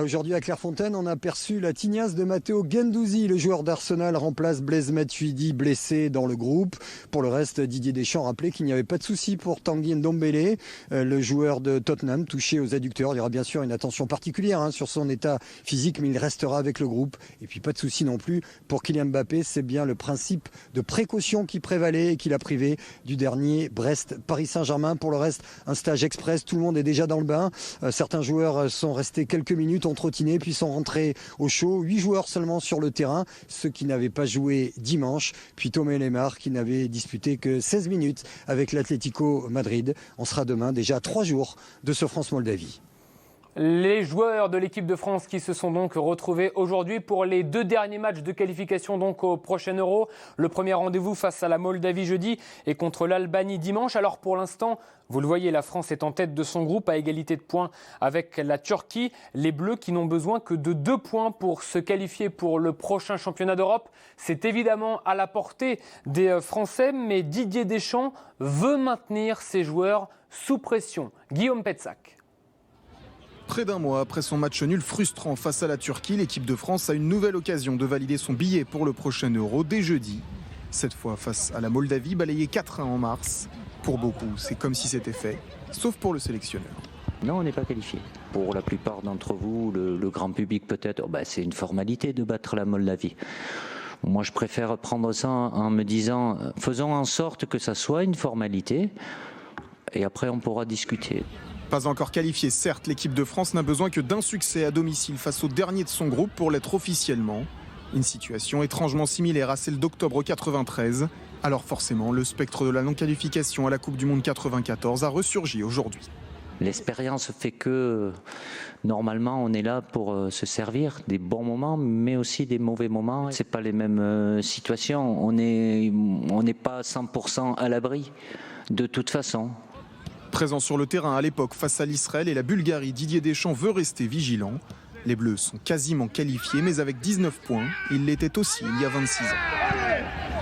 Aujourd'hui à Clairefontaine, on a perçu la tignasse de Matteo Guendouzi. Le joueur d'Arsenal remplace Blaise Matuidi, blessé dans le groupe. Pour le reste, Didier Deschamps rappelait qu'il n'y avait pas de souci pour Tanguy Ndombele, le joueur de Tottenham touché aux adducteurs. Il y aura bien sûr une attention particulière sur son état physique, mais il restera avec le groupe. Et puis pas de souci non plus pour Kylian Mbappé. C'est bien le principe de précaution qui prévalait et qui l'a privé du dernier Brest-Paris Saint-Germain. Pour le reste, un stage express. Tout le monde est déjà dans le bain. Certains joueurs sont restés quelques minutes, ont trottiné, puis sont rentrés au chaud. 8 joueurs seulement sur le terrain, ceux qui n'avaient pas joué dimanche. Puis Thomas Lemar qui n'avait disputé que 16 minutes avec l'Atlético Madrid. On sera demain déjà à 3 jours de ce France-Moldavie. Les joueurs de l'équipe de France qui se sont donc retrouvés aujourd'hui pour les 2 derniers matchs de qualification donc au prochain Euro. Le premier rendez-vous face à la Moldavie jeudi et contre l'Albanie dimanche. Alors pour l'instant, vous le voyez, la France est en tête de son groupe à égalité de points avec la Turquie. Les Bleus qui n'ont besoin que de 2 points pour se qualifier pour le prochain championnat d'Europe. C'est évidemment à la portée des Français, mais Didier Deschamps veut maintenir ses joueurs sous pression. Guillaume Petsac. Près d'un mois après son match nul frustrant face à la Turquie, l'équipe de France a une nouvelle occasion de valider son billet pour le prochain Euro dès jeudi. Cette fois face à la Moldavie, balayée 4-1 en mars. Pour beaucoup, c'est comme si c'était fait, sauf pour le sélectionneur. Non, on n'est pas qualifié. Pour la plupart d'entre vous, le grand public peut-être, c'est une formalité de battre la Moldavie. Moi, je préfère prendre ça en me disant, faisons en sorte que ça soit une formalité, et après on pourra discuter. Pas encore qualifiée, certes, l'équipe de France n'a besoin que d'un succès à domicile face au dernier de son groupe pour l'être officiellement. Une situation étrangement similaire à celle d'octobre 93. Alors forcément, le spectre de la non-qualification à la Coupe du Monde 94 a ressurgi aujourd'hui. L'expérience fait que normalement on est là pour se servir des bons moments, mais aussi des mauvais moments. C'est pas les mêmes situations. On n'est pas 100% à l'abri de toute façon. Présent sur le terrain à l'époque face à l'Israël et la Bulgarie, Didier Deschamps veut rester vigilant. Les Bleus sont quasiment qualifiés, mais avec 19 points. Ils l'étaient aussi il y a 26 ans.